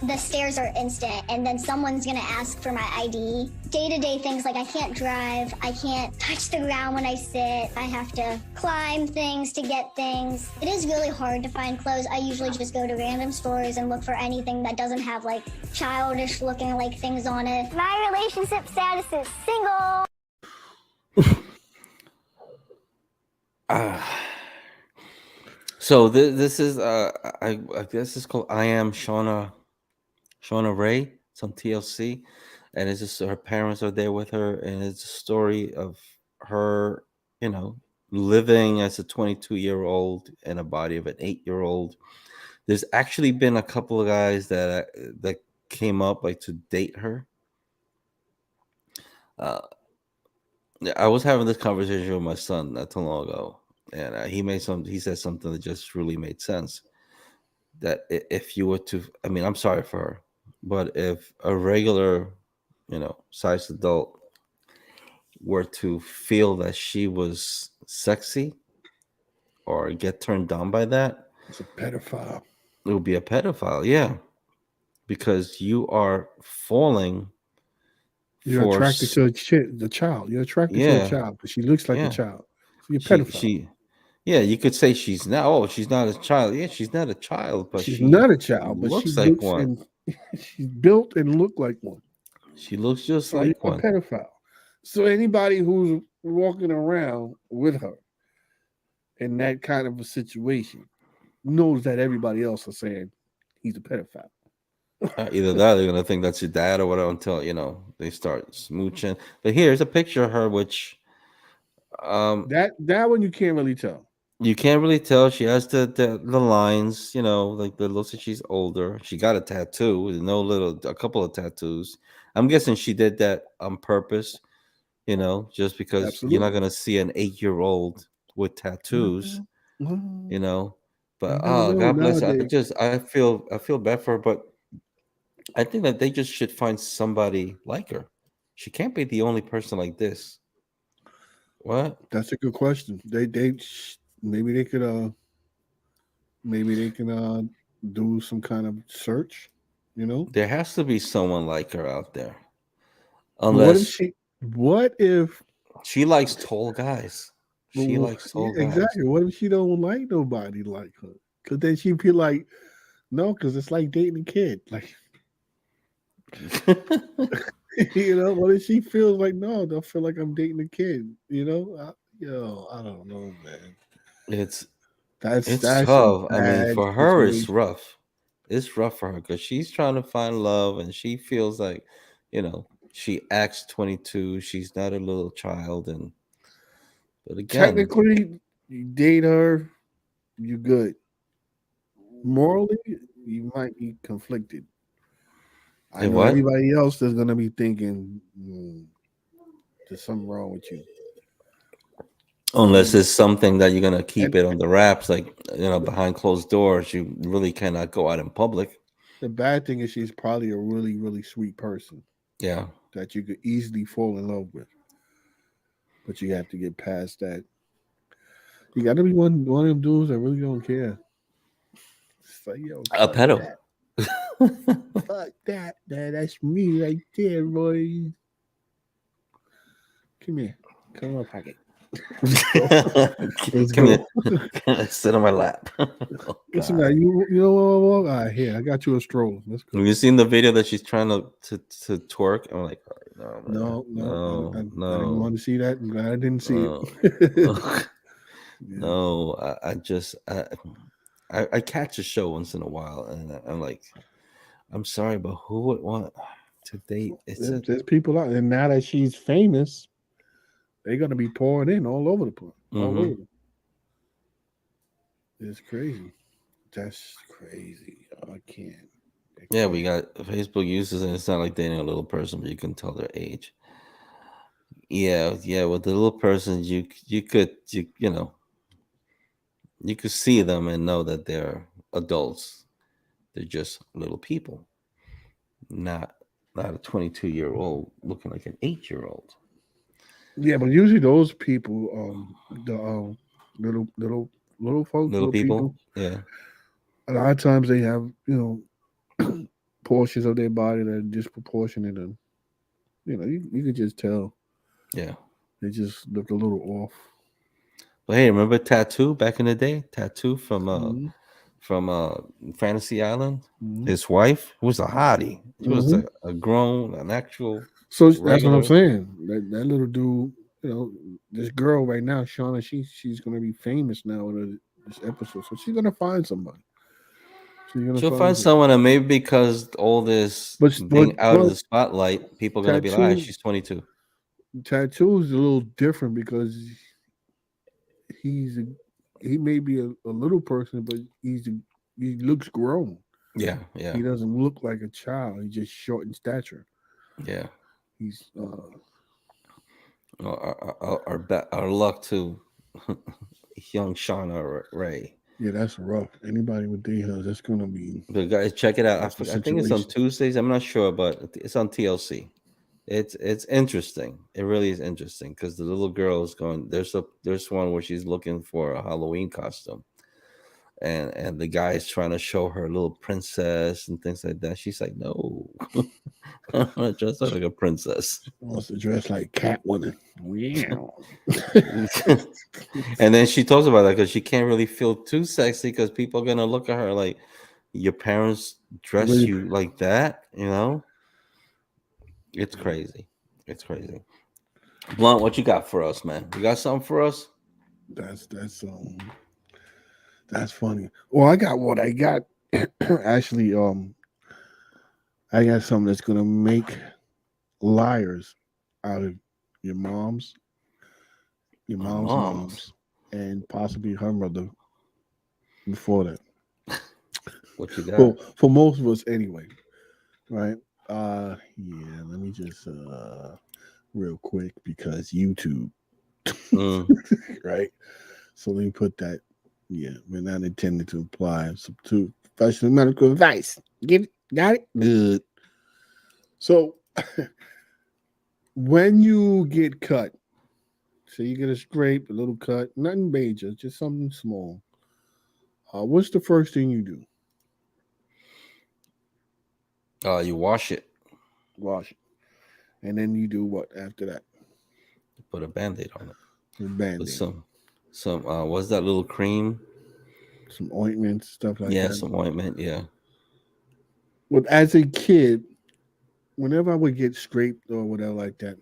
M: the stares are instant, and then someone's gonna ask for my ID. Day-to-day things like I can't drive, I can't touch the ground when I sit, I have to climb things to get things. It is really hard to find clothes. I usually just go to random stores and look for anything that doesn't have like childish looking like things on it. My relationship status is single.
G: So this is I guess it's called I Am Shauna Ray. It's on TLC, and it's just her parents are there with her, and it's a story of her, living as a 22-year-old in a body of an 8-year-old. There's actually been a couple of guys that came up like to date her. I was having this conversation with my son not too long ago, and he said something that just really made sense. That if you were to, I'm sorry for her, but if a regular, sized adult were to feel that she was sexy or get turned on by that,
F: it's a pedophile.
G: It would be a pedophile, yeah, because you are falling.
F: You're attracted to the child. You're attracted to a child because she looks like a child. So you're pedophile.
G: You could say she's not. She's not a child. Yeah, she's not a child, but
F: she's not a child. But
G: looks
F: she
G: like
F: looks
G: one.
F: She's built and look like one.
G: She looks just like one.
F: A pedophile. So anybody who's walking around with her in that kind of a situation knows that everybody else is saying he's a pedophile.
G: Either that, they're gonna think that's your dad or whatever until they start smooching. But here's a picture of her, which
F: that one you can't really tell.
G: You can't really tell. She has the lines, like the looks like she's older. She got a tattoo, a couple of tattoos. I'm guessing she did that on purpose, just because
F: Absolutely.
G: You're not gonna see an 8-year-old with tattoos, But God bless her. I feel bad for her, but I think that they just should find somebody like her. She can't be the only person like this. What?
F: That's a good question. Maybe they could do some kind of search,
G: There has to be someone like her out there. Unless
F: what if
G: she likes tall guys? She likes tall guys.
F: Exactly. What if she don't like nobody like her? Because then she'd be like, no, because it's like dating a kid. Like You know, what if she feels like no, they'll feel like I'm dating a kid. You know, I don't know, man.
G: It's
F: That's
G: it's
F: a
G: tough. I mean,
F: bad
G: for her, it's
F: situation.
G: rough. It's rough for her because she's trying to find love, and she feels like, she acts 22. She's not a little child, but again,
F: Technically, you date her, you good. Morally, you might be conflicted. I
G: if
F: know
G: what?
F: everybody else is gonna be thinking, there's something wrong with you.
G: Unless it's something that you're gonna keep
F: And
G: it on the wraps, like behind closed doors, you really cannot go out in public.
F: the bad thing is she's probably a really, really sweet person
G: Yeah,
F: that you could easily fall in love with. But you have to get past that. You got to be one of them dudes that really don't care. It's like, yo,
G: a
F: fuck
G: pedo.
F: that. Fuck that. That's me right there, boy. Come here. Come on, pocket. Let's
G: Come
F: go.
G: here. Sit on my lap.
F: Listen, now, you know what? All right, here, I got you a stroller. Let's go.
G: Have you seen the video that she's trying to twerk? I'm like, no, man.
F: No. I
G: No,
F: didn't want to see that. I'm glad I didn't see
G: no,
F: it.
G: no. I catch a show once in a while, and I'm like, I'm sorry, but who would want to date?
F: There's people out, and now that she's famous, they're gonna be pouring in all over the place. All over. It's crazy. That's crazy. I can't.
G: Yeah, we got Facebook users, and it's not like dating a little person, but you can tell their age. Yeah. With the little persons, you could see them and know that they're adults. They're just little people, not a 22-year-old looking like an 8-year-old.
F: Yeah, but usually those people, the little folks,
G: Little people, yeah.
F: A lot of times they have portions of their body that are disproportionate, and you could just tell.
G: Yeah,
F: they just look a little off.
G: But hey, remember Tattoo back in the day? Tattoo from Fantasy Island. His wife was a hottie. She was a grown, an actual.
F: So
G: regular.
F: that's what I'm saying. That little dude, this girl right now, Shauna, she's gonna be famous now in this episode. So she's gonna find somebody.
G: She'll find someone, and maybe because all this being out of the spotlight, people are gonna be like, she's 22.
F: Tattoo is a little different because he may be a little person, but he looks grown.
G: Yeah.
F: He doesn't look like a child. He's just short in stature.
G: Yeah.
F: He's
G: our luck to young Shauna Ray.
F: Yeah, that's rough. Anybody with D-Hills, that's gonna be.
G: But guys, check it out. I think it's on Tuesdays. I'm not sure, but it's on TLC. It's interesting. It really is interesting because the little girl is going. There's one where she's looking for a Halloween costume, and the guy is trying to show her a little princess and things like that. She's like, no, I want to dress like a princess.
F: She wants to dress like Catwoman.
G: And then she talks about that because she can't really feel too sexy because people are gonna look at her like, your parents dress you like that, It's crazy. It's crazy. Blunt, what you got for us, man? You got something for us?
F: That's funny. Well, I got what I got. Actually, I got something that's gonna make liars out of your mom's moms, and possibly her mother before that.
G: What you got?
F: Well, for most of us anyway, right? Yeah, let me just real quick because YouTube. Right? So let me put that. Yeah, we're not intended to apply some to professional medical advice. Got it? Good. So when you get cut, so you get a scrape, a little cut, nothing major, just something small. What's the first thing you do?
G: You wash it.
F: Wash it. And then you do what after that?
G: Put a Band-Aid on it.
F: A Band-Aid.
G: With some what's that little cream?
F: Some ointment, stuff like that.
G: Yeah, some ointment, yeah.
F: Well, as a kid, whenever I would get scraped or whatever like that,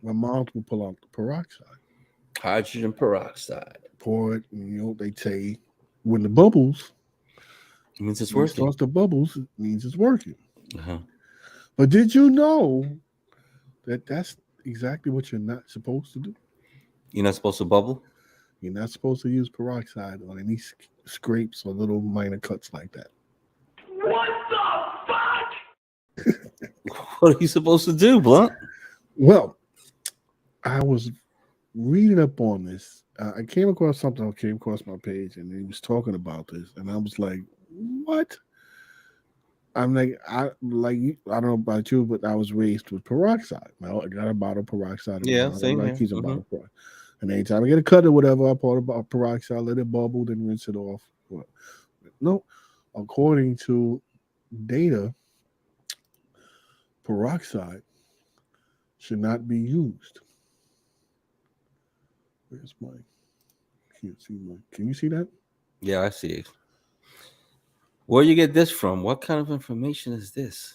F: my mom would pull out the peroxide.
G: Hydrogen peroxide.
F: Pour it, and they say when the bubbles,
G: It means it's
F: when it
G: working.
F: starts to bubbles, it means it's working.
G: Uh-huh.
F: But did you know that that's exactly what you're not supposed to do?
G: You're not supposed to bubble?
F: You're not supposed to use peroxide on any scrapes or little minor cuts like that.
L: What the fuck?
G: What are you supposed to do, Blunt?
F: Well, I was reading up on this. I came across something. I came across my page, and he was talking about this, and I was like, "What?" I'm like, I don't know about you, but I was raised with peroxide. I got a bottle of peroxide.
G: Yeah, same here.
F: Keeps a bottle of peroxide. And anytime I get a cut or whatever, I pour about peroxide, let it bubble, then rinse it off. Well, no, according to data, peroxide should not be used. Where's my? Can't see my. Can you see that?
G: Yeah, I see it. Where you get this from? What kind of information is this?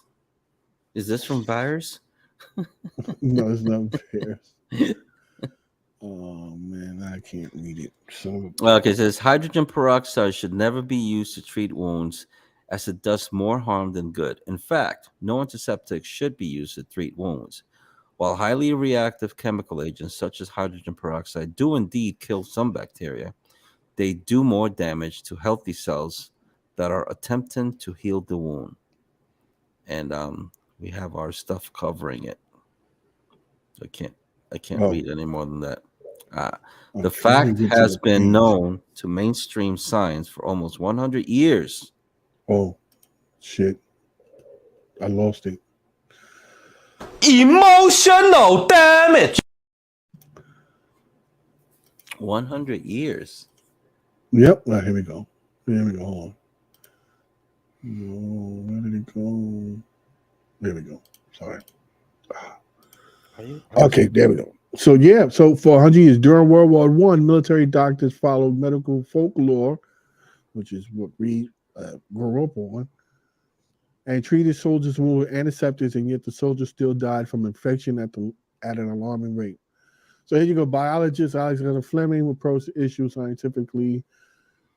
G: Is this from buyers?
F: No, it's not Paris. Oh man, I can't read it. So
G: Okay, it says hydrogen peroxide should never be used to treat wounds as it does more harm than good. In fact, no antiseptic should be used to treat wounds. While highly reactive chemical agents such as hydrogen peroxide do indeed kill some bacteria, they do more damage to healthy cells that are attempting to heal the wound. And we have our stuff covering it. I can't read any more than that. The fact has been known to mainstream science for almost 100 years.
F: Oh, shit. I lost it.
G: Emotional damage. 100 years.
F: Yep. Here we go. Hold on. No, where did it go? There we go. Sorry. Okay, there we go. So yeah, so for 100 years during World War I, military doctors followed medical folklore, which is what we grew up on, and treated soldiers with antiseptics, and yet the soldiers still died from infection at an alarming rate. So here you go, biologist Alexander Fleming will approach the issue scientifically,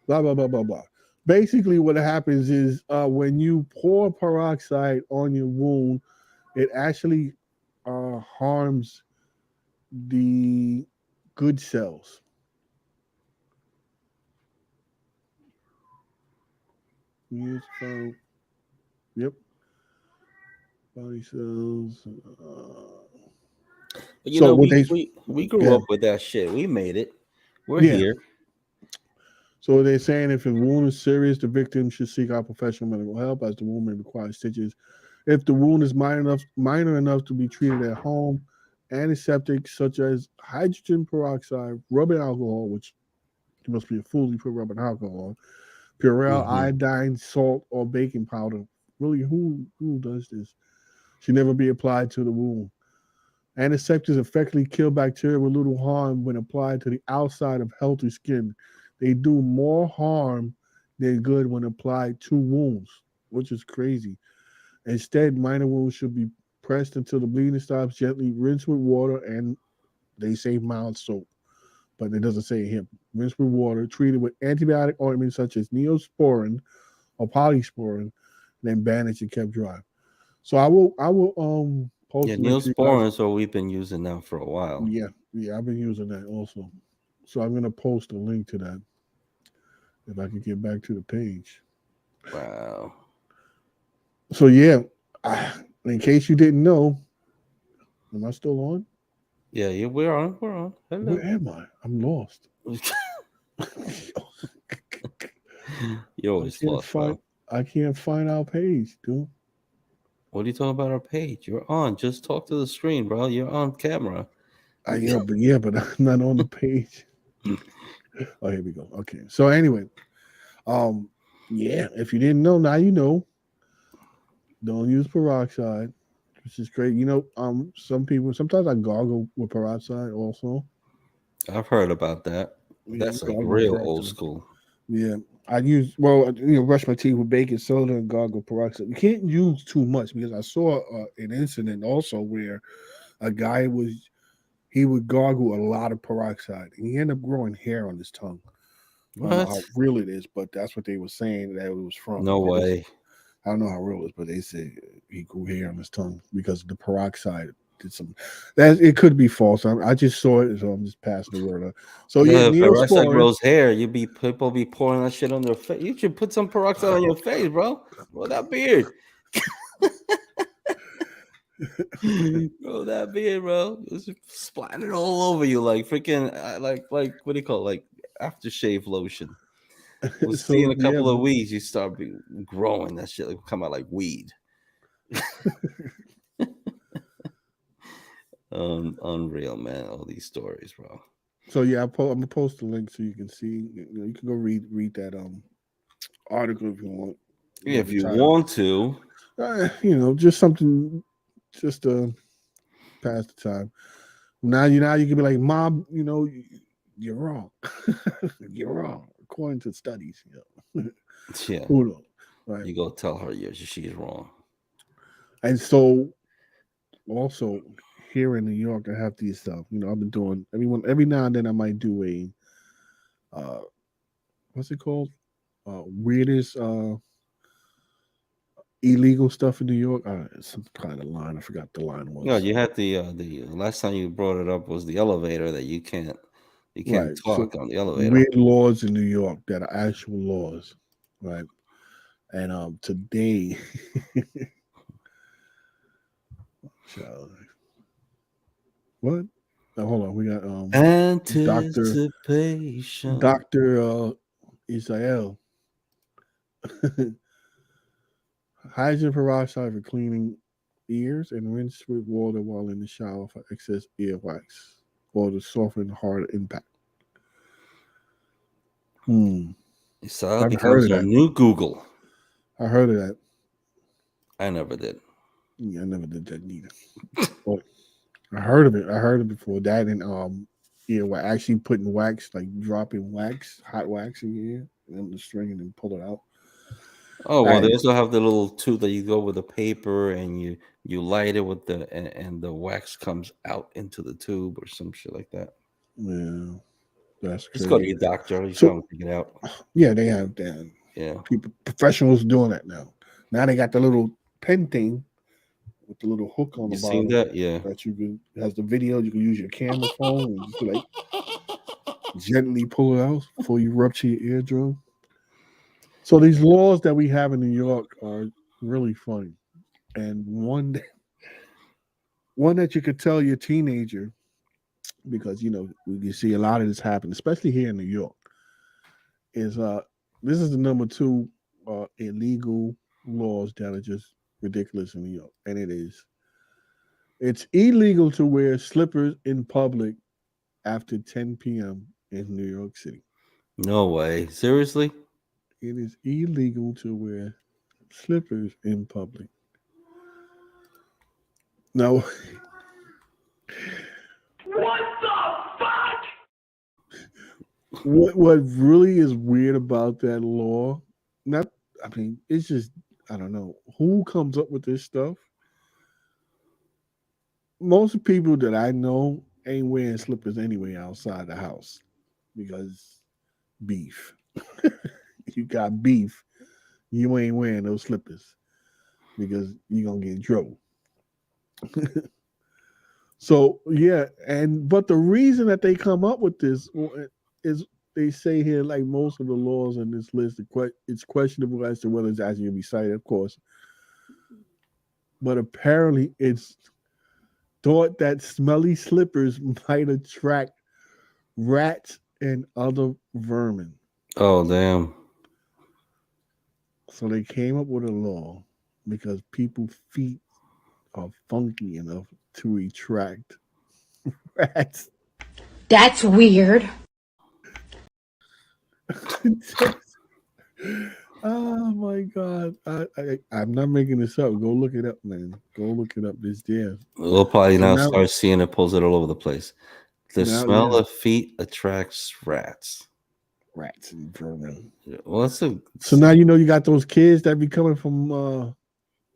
F: blah, blah, blah, blah, blah. Basically, what happens is when you pour peroxide on your wound, it actually harms the good cells. Yes, yep. Body cells.
G: But you know, we grew up with that shit. We made it. We're here.
F: So they're saying if a wound is serious, the victim should seek out professional medical help, as the wound may require stitches. If the wound is minor enough to be treated at home, antiseptics such as hydrogen peroxide, rubbing alcohol, which you must be a fool, you put rubbing alcohol, Purell, iodine, salt, or baking powder. Really, who does this? Should never be applied to the wound. Antiseptics effectively kill bacteria with little harm when applied to the outside of healthy skin. They do more harm than good when applied to wounds, which is crazy. Instead, minor wounds should be pressed until the bleeding stops, gently rinse with water, and they say mild soap, but it doesn't say here. Rinse with water, treated with antibiotic ointments such as Neosporin or Polysporin, then bandaged and kept dry. So I will post.
G: Yeah, Neosporin is what we've been using now for a while.
F: Yeah, I've been using that also. So I'm gonna post a link to that if I can get back to the page.
G: Wow.
F: So yeah, in case you didn't know, am I still on?
G: Yeah, we're on. Hello.
F: Where am I? I'm lost.
G: You're always lost, bro.
F: I can't find our page, dude.
G: What are you talking about our page? You're on. Just talk to the screen, bro. You're on camera.
F: But I'm not on the page. Oh, here we go. Okay. So anyway, if you didn't know, now you know. Don't use peroxide, which is great. You know, sometimes I gargle with peroxide also.
G: I've heard about that. That's like real old school.
F: Yeah, brush my teeth with baking soda and gargle peroxide. You can't use too much because I saw an incident also where a guy he would gargle a lot of peroxide and he ended up growing hair on his tongue. I don't know how
G: What?
F: real it is, but that's what they were saying that it was from.
G: No way.
F: I don't know how real it is, but they say he grew hair on his tongue because the peroxide did some. That it could be false. I just saw it, so I'm just passing the word on. So
G: Yeah, peroxide
F: Neosporin.
G: grows hair. People be pouring that shit on their face. You should put some peroxide on your face, bro. Grow that beard. Grow that beard, bro. It's splattered all over you like freaking like what do you call it? Like aftershave lotion. We'll see in a couple of weeks. You start growing that shit. Like, come out like weed. Unreal, man. All these stories, bro.
F: So yeah, I'm gonna post the link so you can see. You can go read that article if you want.
G: Yeah, if you want to.
F: Just something, just to pass the time. Now you can be like, Mom, you're wrong. You're wrong according to studies.
G: Yeah.
F: Right.
G: You go tell her she's wrong.
F: And so, also here in New York, I have these stuff. I've been doing every now and then I might do a what's it called? Weirdest illegal stuff in New York. Some kind of line. I forgot the line was.
G: Yeah, you had the last time you brought it up was the elevator that you can't talk on the elevator.
F: Weird laws in New York that are actual laws, right? And today, what? Hold on, we got
G: anticipation.
F: Dr. Israel. Hydrogen peroxide for cleaning ears and rinse with water while in the shower for excess earwax or to soften hard impact.
G: Israel becomes our new Google.
F: I heard of that.
G: I never did.
F: Yeah, I never did that neither. But I heard of it. I heard it before. That and we're actually putting wax, like dropping wax, hot wax in your ear, and then the string, and then pull it out.
G: Oh well, they also have the little tube that you go with the paper, and you light it with and the wax comes out into the tube or some shit like that.
F: Yeah, that's crazy.
G: Just go to your doctor. You tell them to figure it out.
F: Yeah, they have that.
G: Yeah,
F: professionals doing that now. Now they got the little pen thing with the little hook on the bottom.
G: Seen that? Yeah.
F: That it has the video. You can use your camera phone and just like gently pull it out before you rupture your eardrum. So these laws that we have in New York are really funny, and one that you could tell your teenager, because you see a lot of this happen, especially here in New York, is this is the number 2 illegal laws that are just ridiculous in New York, and it's illegal to wear slippers in public after 10 p.m. in New York City.
G: No way. Seriously?
F: It is illegal to wear slippers in public. No.
L: What the fuck?
F: What really is weird about that law? It's just, I don't know who comes up with this stuff. Most people that I know ain't wearing slippers anyway outside the house because beef. You got beef, you ain't wearing those slippers because you're gonna get in trouble. So yeah, but the reason that they come up with this is they say here, like most of the laws on this list, it's questionable as to whether it's actually gonna be cited, of course. But apparently it's thought that smelly slippers might attract rats and other vermin.
G: Oh damn.
F: So they came up with a law because people's feet are funky enough to attract rats.
E: That's weird.
F: Oh my God. I'm not making this up. Go look it up, man. Go look it up. This there.
G: We'll probably now start seeing it post it all over the place. The smell of feet attracts rats.
F: Rats and vermin.
G: Well,
F: So now you know you got those kids that be coming from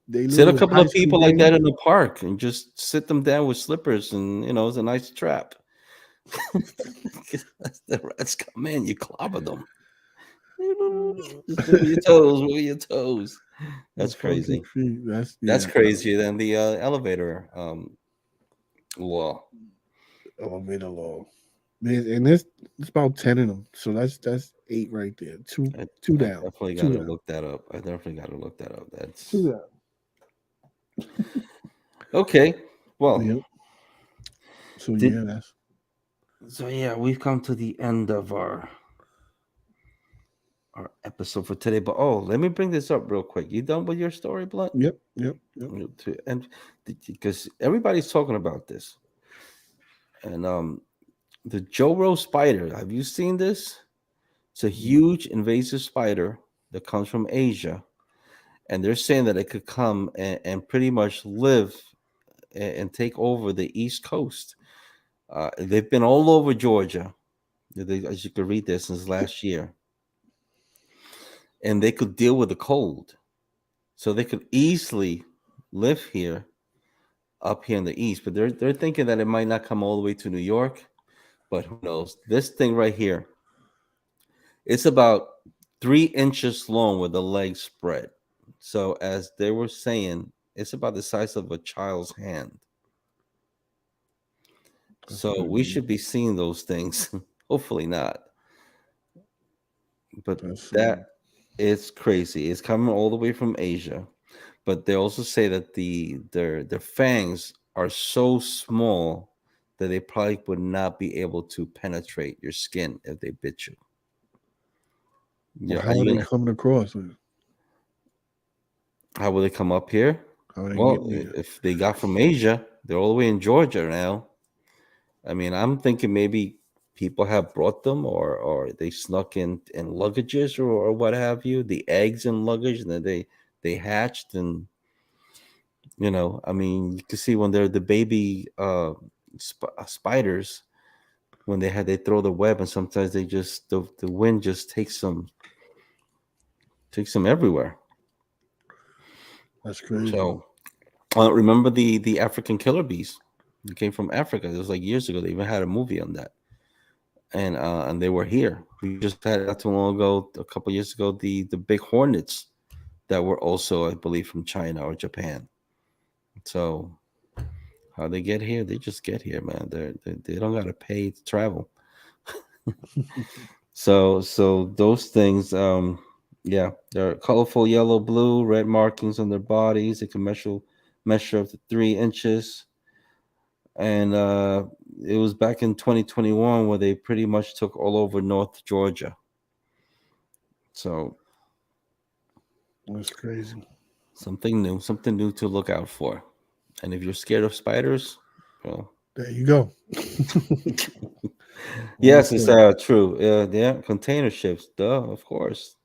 F: they
G: sit a
F: little
G: couple
F: high
G: of
F: school
G: people like that
F: games.
G: in the park and just sit them down with slippers, and it's a nice trap. The rats come in, you clobber them. Just move your toes, move your toes. That's
F: The funky
G: crazy.
F: feet.
G: That's crazier than the elevator law.
F: Elevator law. Man, and it's about 10 of them. So that's 8 right there. Two
G: I
F: down.
G: definitely
F: Two
G: got to
F: down.
G: look that up. That's
F: 2 down.
G: okay. Well,
F: Yep. So
G: Did-
F: yeah, that's
G: so yeah, we've come to the end of our episode for today. But let me bring this up real quick. You done with your story, Blunt?
F: Yep.
G: And because everybody's talking about this, and the Joro spider. Have you seen this? It's a huge invasive spider that comes from Asia, and they're saying that it could come and pretty much live and take over the East Coast. They've been all over Georgia, as you could read this since last year, and they could deal with the cold, so they could easily live here, up here in the East. But they're thinking that it might not come all the way to New York, but who knows? This thing right here, it's about 3 inches long with the legs spread. So as they were saying, it's about the size of a child's hand. So we should be seeing those things. Hopefully not. But that is crazy. It's coming all the way from Asia. But they also say that their fangs are so small that they probably would not be able to penetrate your skin if they bit you.
F: Well, how are they coming across?
G: How will they come up here?
F: How are they
G: Well,
F: getting there?
G: if they got from Asia, they're all the way in Georgia now. I mean, I'm thinking maybe people have brought them, or they snuck in luggages or what have you. The eggs in luggage, and then they hatched, and I mean, you can see when they're the baby spiders, when they throw the web, and sometimes they just the wind just takes them everywhere.
F: That's crazy.
G: So, remember the African killer bees? They came from Africa. It was like years ago. They even had a movie on that, and they were here. We just had not too long ago, a couple years ago, the big hornets that were also, I believe, from China or Japan. So, how they get here? They just get here, man. They don't gotta pay to travel. So those things, yeah, they're colorful yellow, blue, red markings on their bodies. They can measure up to 3 inches. And it was back in 2021 where they pretty much took all over North Georgia. So
F: that's crazy.
G: Something new to look out for. And if you're scared of spiders, well,
F: there you go.
G: Yes, it's true. Yeah, container ships, duh, of course.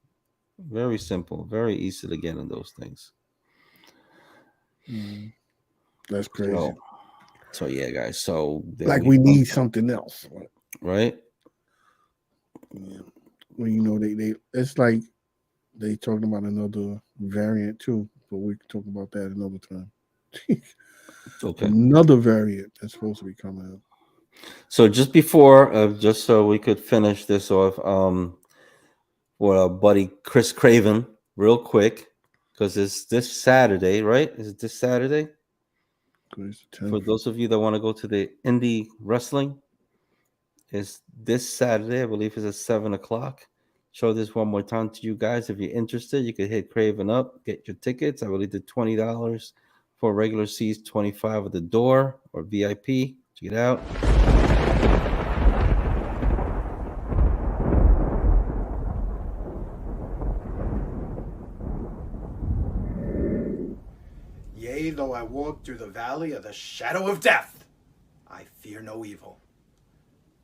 G: Very simple, very easy to get in those things.
F: That's crazy.
G: So yeah, guys. So
F: like we need something else,
G: right?
F: Yeah. Well, they it's like they talking about another variant too, but we can talk about that another time.
G: Okay.
F: Another variant that's supposed to be coming out.
G: So just before, just so we could finish this off, with our buddy Chris Craven, real quick, because it's this Saturday, right? Is it this Saturday? For those of you that want to go to the indie wrestling, it's this Saturday. I believe it's at 7:00. Show this one more time to you guys. If you're interested, you could hit Craven up, get your tickets. I believe they're $20 for regular seats, $25 at the door or VIP. Check it out.
O: Yea, though I walk through the valley of the shadow of death, I fear no evil.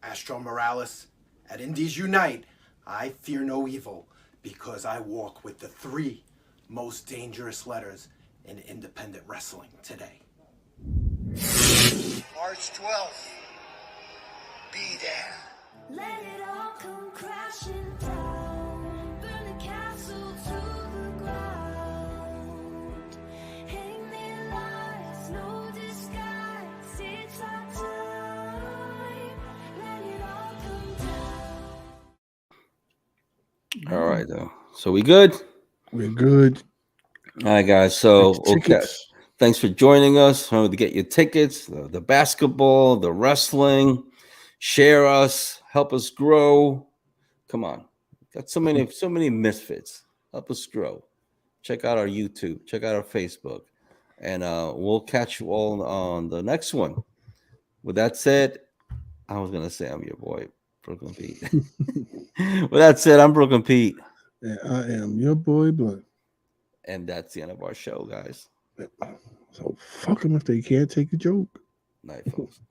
O: Astro Morales, at Indies Unite, I fear no evil because I walk with the 3 most dangerous letters in independent wrestling today.
P: March 12th, be there. Let it all come crashing down. Burn the castle to the ground. Hang the lights, no disguise. It's our time. Let it all come down.
G: All right, though. So we good?
F: We're good.
G: All right, guys. So okay.
F: Tickets.
G: Thanks for joining us. Remember to get your tickets, the basketball, the wrestling. Share us, help us grow. Come on. Got so many misfits. Help us grow. Check out our YouTube, check out our Facebook, and we'll catch you all on the next one. With that said, I was gonna say I'm your boy, Brooklyn Pete. With that said, I'm Brooklyn Pete.
F: And I am your boy Blunt.
G: And that's the end of our show, guys.
F: So fuck them if they can't take a joke.
G: Night, folks.